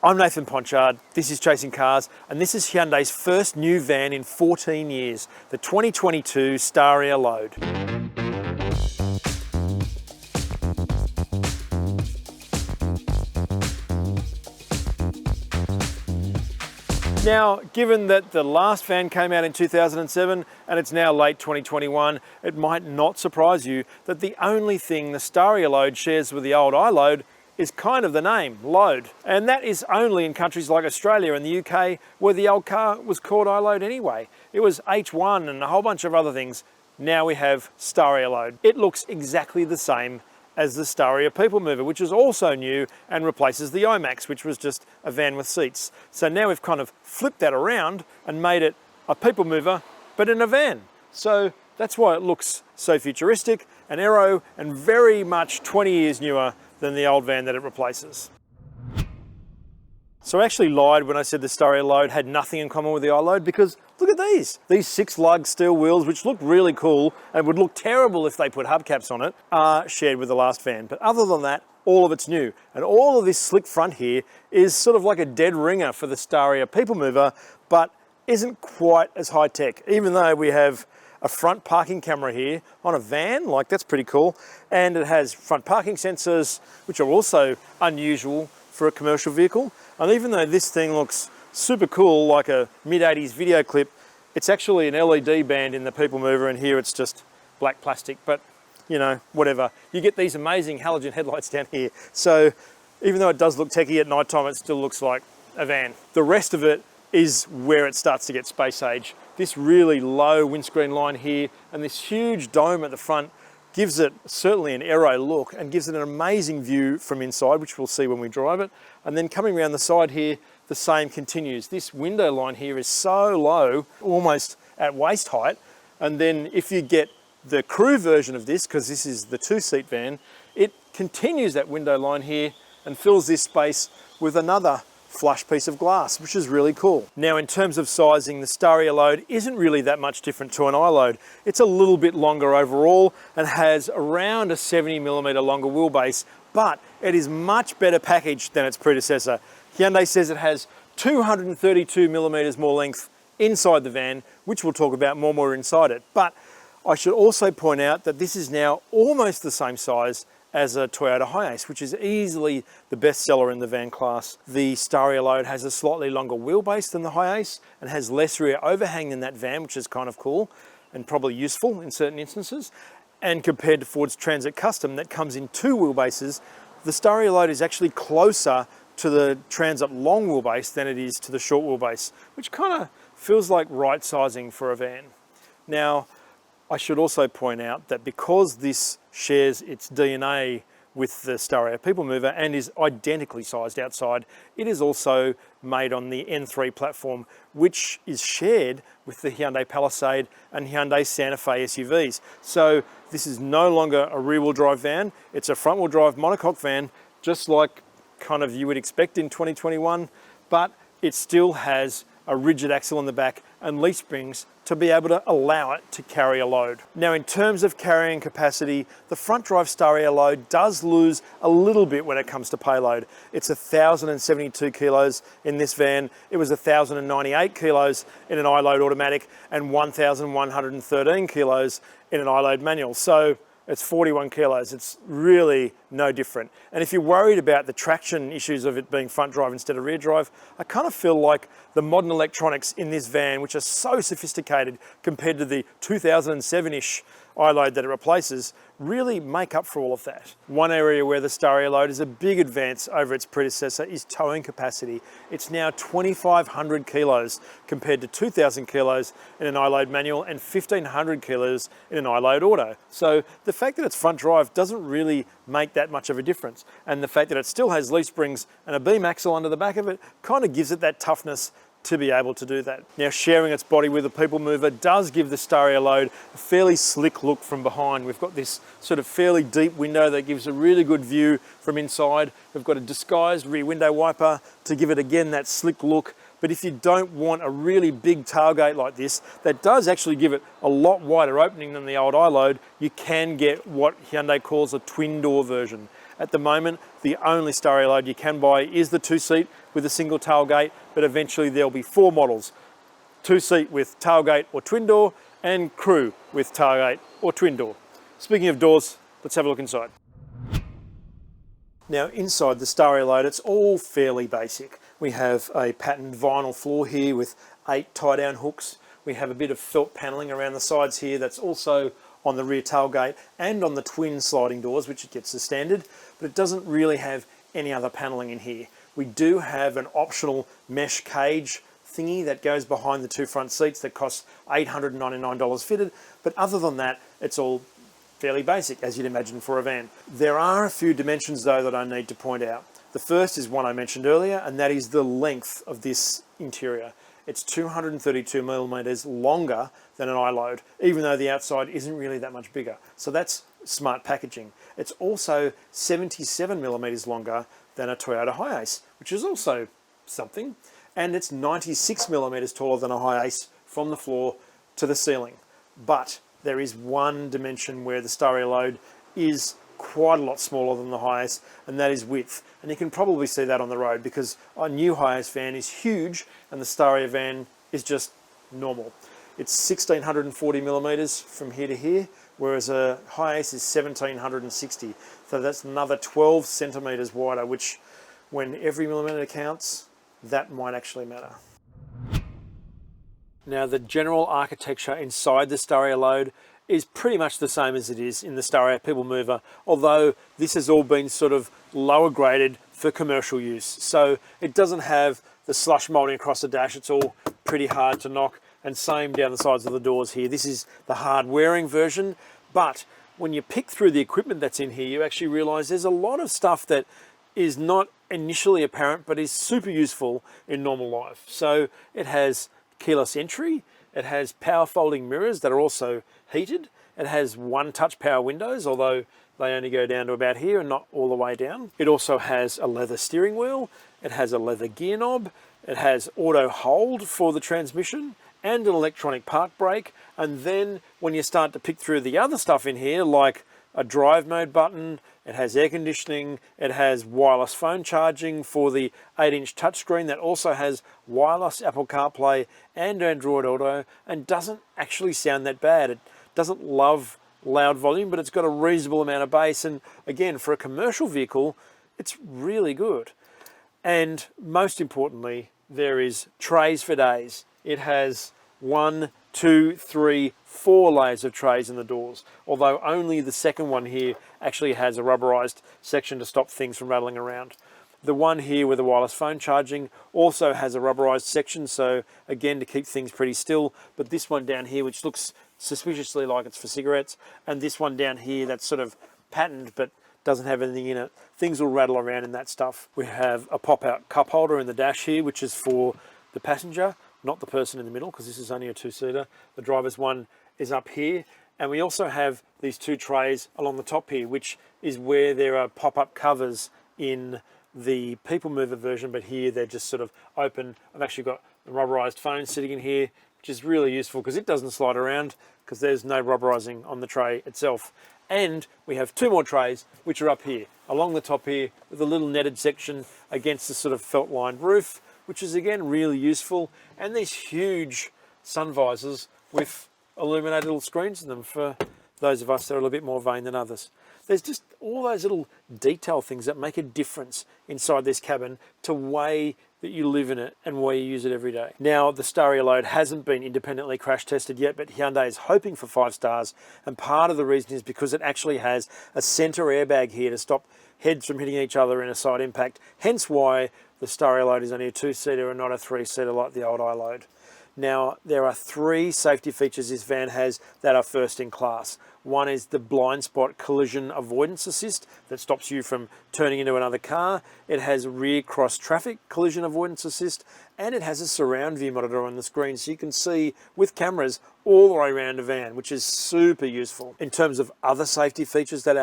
I'm Nathan Ponchard, this is Chasing Cars, and this is Hyundai's first new van in 14 years, the 2022 Staria Load. Now, given that the last van came out in 2007 and it's now late 2021, it might not surprise you that the only thing the Staria Load shares with the old iLoad is kind of the name, Load. And that is only in countries like Australia and the UK, where the old car was called iLoad anyway. It was H1 and a whole bunch of other things. Now we have Staria Load. It looks exactly the same as the Staria People Mover, which is also new and replaces the iMax, which was just a van with seats. So now we've kind of flipped that around and made it a people mover, but in a van. So that's why it looks so futuristic and aero and very much 20 years newer than the old van that it replaces. So I actually lied when I said the Staria Load had nothing in common with the iLoad, because look at these. These 6-lug steel wheels, which look really cool and would look terrible if they put hubcaps on it, are shared with the last van. But other than that, all of it's new. And all of this slick front here is sort of like a dead ringer for the Staria People Mover, but isn't quite as high tech, even though we have a front parking camera here on a van. Like, that's pretty cool. And it has front parking sensors, which are also unusual for a commercial vehicle. And even though this thing looks super cool, like a mid-80s video clip, it's actually an LED band in the People Mover, and here it's just black plastic. But, you know, whatever. You get these amazing halogen headlights down here. So even though it does look techie at night time, it still looks like a van. The rest of it is where it starts to get space age. This really low windscreen line here and this huge dome at the front gives it certainly an aero look and gives it an amazing view from inside, which we'll see when we drive it. And then coming around the side here, the same continues. This window line here is so low, almost at waist height. And then if you get the crew version of this, because this is the 2-seat van, it continues that window line here and fills this space with another flush piece of glass, which is really cool. Now, in terms of sizing, the Staria Load isn't really that much different to an iLoad. It's a little bit longer overall and has around a 70mm longer wheelbase, but it is much better packaged than its predecessor. Hyundai says it has 232mm more length inside the van, which we'll talk about more when we're inside it. But I should also point out that this is now almost the same size as a Toyota Hiace, which is easily the best seller in the van class. The Staria Load has a slightly longer wheelbase than the Hiace and has less rear overhang than that van, which is kind of cool and probably useful in certain instances. And compared to Ford's Transit Custom that comes in 2 wheelbases, the Staria Load is actually closer to the Transit long wheelbase than it is to the short wheelbase, which kind of feels like right sizing for a van. Now, I should also point out that because this shares its DNA with the Staria People Mover and is identically sized outside, it is also made on the N3 platform, which is shared with the Hyundai Palisade and Hyundai Santa Fe SUVs. So this is no longer a rear-wheel drive van, it's a front-wheel drive monocoque van, just like kind of you would expect in 2021, but it still has a rigid axle in the back and leaf springs to be able to allow it to carry a load. Now, in terms of carrying capacity, the front drive Staria Load does lose a little bit when it comes to payload. It's 1,072 kilos in this van. It was 1,098 kilos in an iLoad automatic and 1,113 kilos in an iLoad manual. So it's 41 kilos. It's really no different. And if you're worried about the traction issues of it being front drive instead of rear drive, I kind of feel like the modern electronics in this van, which are so sophisticated compared to the 2007-ish iLoad that it replaces, really make up for all of that. One area where the Staria Load is a big advance over its predecessor is towing capacity. It's now 2,500 kilos compared to 2,000 kilos in an iLoad manual and 1,500 kilos in an iLoad auto. So the fact that it's front drive doesn't really make that much of a difference. And the fact that it still has leaf springs and a beam axle under the back of it kind of gives it that toughness to be able to do that. Now, sharing its body with a People Mover does give the Staria Load a fairly slick look from behind. We've got this sort of fairly deep window that gives a really good view from inside. We've got a disguised rear window wiper to give it again that slick look. But if you don't want a really big tailgate like this, that does actually give it a lot wider opening than the old iLoad, you can get what Hyundai calls a twin door version. At the moment, the only Staria Load you can buy is the 2-seat with a single tailgate, but eventually there'll be 4 models. 2-seat with tailgate or twin door, and crew with tailgate or twin door. Speaking of doors, let's have a look inside. Now inside the Staria Load, it's all fairly basic. We have a patterned vinyl floor here with 8 tie-down hooks. We have a bit of felt paneling around the sides here that's also on the rear tailgate and on the twin sliding doors, which it gets as standard, but it doesn't really have any other paneling in here. We do have an optional mesh cage thingy that goes behind the 2 front seats that costs $899 fitted, but other than that, it's all fairly basic, as you'd imagine for a van. There are a few dimensions though that I need to point out. The first is one I mentioned earlier, and that is the length of this interior. It's 232 millimeters longer than an iLoad, even though the outside isn't really that much bigger. So that's smart packaging. It's also 77 millimeters longer than a Toyota Hiace, which is also something. And it's 96 millimeters taller than a Hiace from the floor to the ceiling. But there is one dimension where the Staria Load is quite a lot smaller than the Hiace, and that is width. And you can probably see that on the road because a new Hiace van is huge and the Staria van is just normal. It's 1640 millimeters from here to here, whereas a Hiace is 1760. So that's another 12 centimeters wider, which when every millimeter counts, that might actually matter. Now the general architecture inside the Staria Load is pretty much the same as it is in the Staria People Mover, although this has all been sort of lower graded for commercial use. So it doesn't have the slush molding across the dash, it's all pretty hard to knock, and same down the sides of the doors here. This is the hard wearing version, but when you pick through the equipment that's in here, you actually realize there's a lot of stuff that is not initially apparent, but is super useful in normal life. So it has keyless entry, it has power folding mirrors that are also heated, it has one-touch power windows, although they only go down to about here and not all the way down. It also has a leather steering wheel, it has a leather gear knob, it has auto hold for the transmission, and an electronic park brake. And then when you start to pick through the other stuff in here, like a drive mode button, it has air conditioning, it has wireless phone charging for the 8-inch touchscreen that also has wireless Apple CarPlay and Android Auto, and doesn't actually sound that bad. It doesn't love loud volume, but it's got a reasonable amount of bass, and again, for a commercial vehicle, it's really good. And most importantly, there is trays for days. It has 1, 2, 3, 4 layers of trays in the doors, although only the second one here actually has a rubberized section to stop things from rattling around. The one here with the wireless phone charging also has a rubberized section, so again, to keep things pretty still. But this one down here, which looks suspiciously like it's for cigarettes, and this one down here that's sort of patterned but doesn't have anything in it, things will rattle around in that stuff. We have a pop-out cup holder in the dash here, which is for the passenger, not the person in the middle, because this is only a 2-seater. The driver's one is up here, and we also have these 2 trays along the top here, which is where there are pop-up covers in the People Mover version, but here they're just sort of open. I've actually got the rubberized phone sitting in here, which is really useful because it doesn't slide around because there's no rubberizing on the tray itself. And we have 2 more trays which are up here along the top here with a little netted section against the sort of felt lined roof, which is again really useful, and these huge sun visors with illuminated little screens in them for those of us that are a little bit more vain than others. There's just all those little detail things that make a difference inside this cabin to way that you live in it and way you use it every day. Now, the Staria Load hasn't been independently crash tested yet, but Hyundai is hoping for 5 stars, and part of the reason is because it actually has a center airbag here to stop heads from hitting each other in a side impact, hence why the Staria Load is only a 2-seater and not a 3-seater like the old iLoad. Now, there are 3 safety features this van has that are first in class. One is the blind spot collision avoidance assist that stops you from turning into another car. It has rear cross traffic collision avoidance assist, and it has a surround view monitor on the screen so you can see with cameras all the way around a van, which is super useful. In terms of other safety features that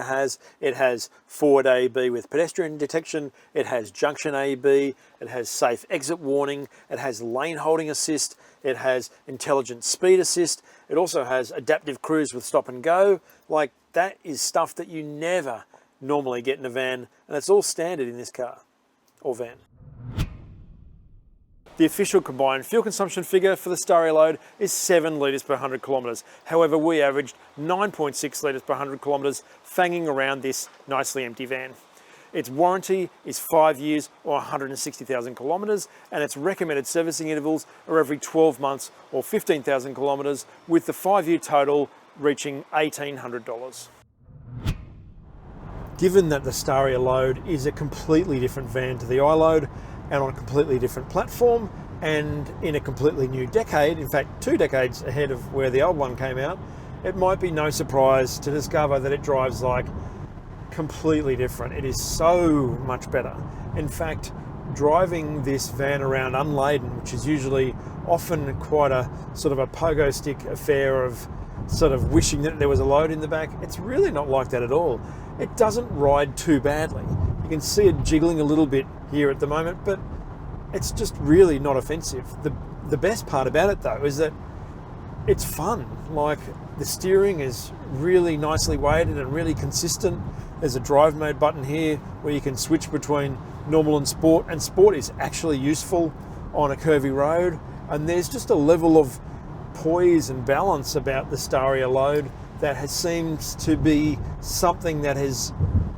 it has forward AEB with pedestrian detection, it has junction AEB, it has safe exit warning, it has lane holding assist, it has intelligent speed assist, it also has adaptive cruise with stop and go. Like, that is stuff that you never normally get in a van, and it's all standard in this car or van. The official combined fuel consumption figure for the Staria Load is 7 litres per 100 kilometres. However, we averaged 9.6 litres per 100 kilometres, fanging around this nicely empty van. Its warranty is 5 years or 160,000 kilometres, and its recommended servicing intervals are every 12 months or 15,000 kilometres, with the 5-year total reaching $1,800. Given that the Staria Load is a completely different van to the iLoad, and on a completely different platform, and in a completely new decade, in fact 2 decades ahead of where the old one came out, it might be no surprise to discover that it drives like completely different. It is so much better. In fact, driving this van around unladen, which is usually often quite a sort of a pogo stick affair of sort of wishing that there was a load in the back, it's really not like that at all. It doesn't ride too badly. You can see it jiggling a little bit here at the moment, but it's just really not offensive. The best part about it though is that it's fun. Like, the steering is really nicely weighted and really consistent. There's a drive mode button here where you can switch between normal and sport is actually useful on a curvy road. And there's just a level of poise and balance about the Staria Load that seems to be something that is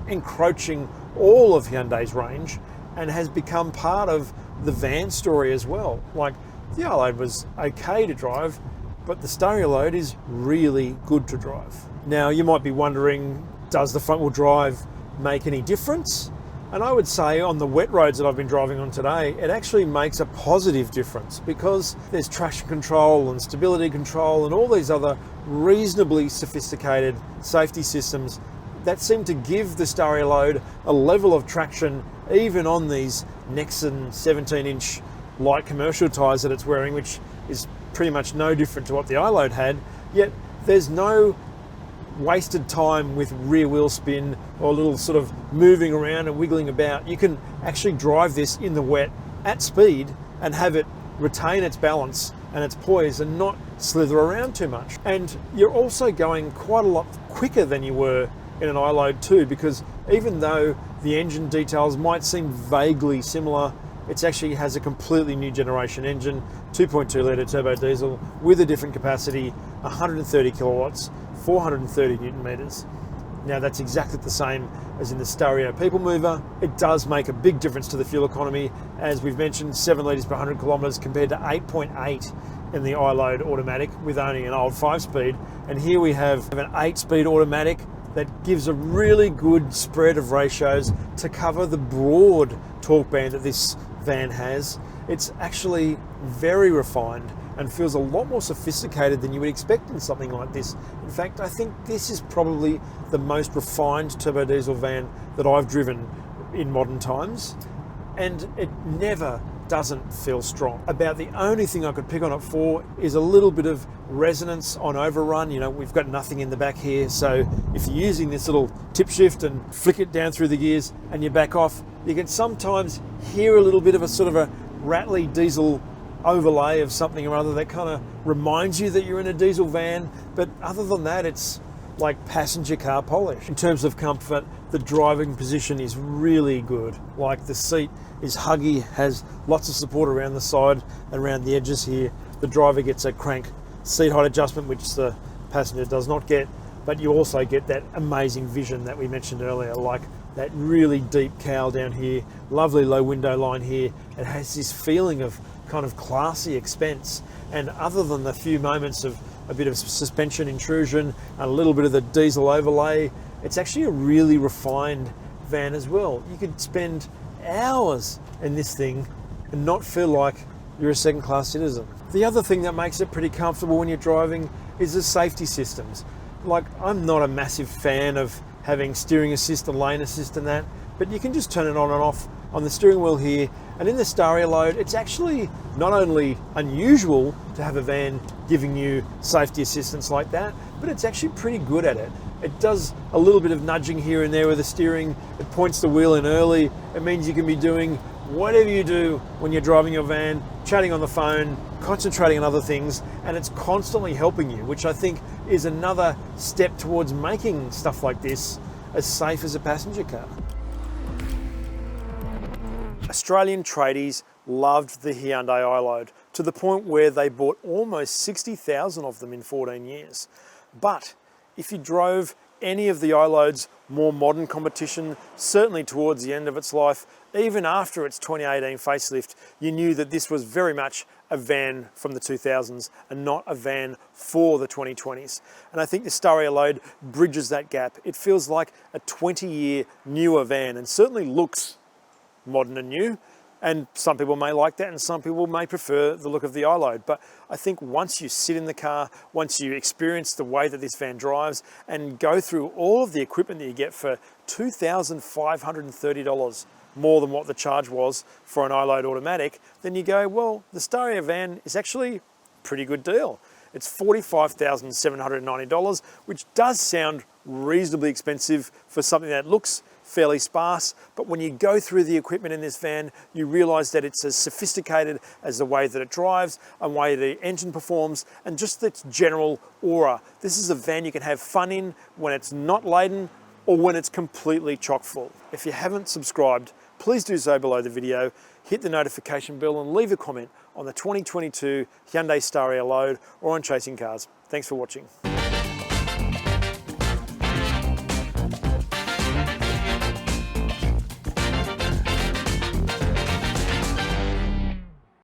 encroaching all of Hyundai's range and has become part of the van story as well. Like, the iLoad was okay to drive, but the Staria Load is really good to drive. Now, you might be wondering, does the front wheel drive make any difference? And I would say on the wet roads that I've been driving on today, it actually makes a positive difference, because there's traction control and stability control and all these other reasonably sophisticated safety systems that seem to give the Staria Load a level of traction even on these Nexon 17-inch light commercial tyres that it's wearing, which is pretty much no different to what the iLoad had. Yet there's no wasted time with rear wheel spin or little sort of moving around and wiggling about. You can actually drive this in the wet at speed and have it retain its balance and its poise and not slither around too much. And you're also going quite a lot quicker than you were in an iLoad too, because even though the engine details might seem vaguely similar, it actually has a completely new generation engine, 2.2 litre turbo diesel with a different capacity, 130 kilowatts, 430 newton meters. Now, that's exactly the same as in the Staria People Mover. It does make a big difference to the fuel economy. As we've mentioned, 7 litres per 100 kilometres compared to 8.8 in the iLoad automatic with only an old 5-speed. And here we have an 8-speed automatic that gives a really good spread of ratios to cover the broad torque band that this van has. It's actually very refined and feels a lot more sophisticated than you would expect in something like this. In fact, I think this is probably the most refined turbo diesel van that I've driven in modern times, and it never doesn't feel strong. About the only thing I could pick on it for is a little bit of resonance on overrun. You know, we've got nothing in the back here, so if you're using this little tip shift and flick it down through the gears and you back off, you can sometimes hear a little bit of a sort of a rattly diesel overlay of something or other that kind of reminds you that you're in a diesel van. But other than that, it's like passenger car polish. In terms of comfort, the driving position is really good. Like, the seat is huggy, has lots of support around the side and around the edges here. The driver gets a crank seat height adjustment, which the passenger does not get, but you also get that amazing vision that we mentioned earlier, like that really deep cowl down here, lovely low window line here. It has this feeling of kind of classy expense. And other than the few moments of a bit of suspension intrusion and a little bit of the diesel overlay, it's actually a really refined van as well. You could spend hours in this thing and not feel like you're a second-class citizen. The other thing that makes it pretty comfortable when you're driving is the safety systems. Like, I'm not a massive fan of having steering assist and lane assist and that, but you can just turn it on and off on the steering wheel here. And in the Staria Load, it's actually not only unusual to have a van giving you safety assistance like that, but it's actually pretty good at it. It does a little bit of nudging here and there with the steering. It points the wheel in early. It means you can be doing whatever you do when you're driving your van, chatting on the phone, concentrating on other things, and it's constantly helping you, which I think is another step towards making stuff like this as safe as a passenger car. Australian tradies loved the Hyundai iLoad to the point where they bought almost 60,000 of them in 14 years. But if you drove any of the iLoad's more modern competition, certainly towards the end of its life, even after its 2018 facelift, you knew that this was very much a van from the 2000s and not a van for the 2020s. And I think the Staria Load bridges that gap. It feels like a 20-year newer van and certainly looks modern and new. And some people may like that and some people may prefer the look of the iLoad. But I think once you sit in the car, once you experience the way that this van drives and go through all of the equipment that you get for $2,530, more than what the charge was for an iLoad automatic, then you go, well, the Staria van is actually a pretty good deal. It's $45,790, which does sound reasonably expensive for something that looks fairly sparse, but when you go through the equipment in this van, you realize that it's as sophisticated as the way that it drives, and the way the engine performs, and just its general aura. This is a van you can have fun in when it's not laden or when it's completely chock full. If you haven't subscribed, please do so below the video, hit the notification bell and leave a comment on the 2022 Hyundai Staria Load or on Chasing Cars. Thanks for watching.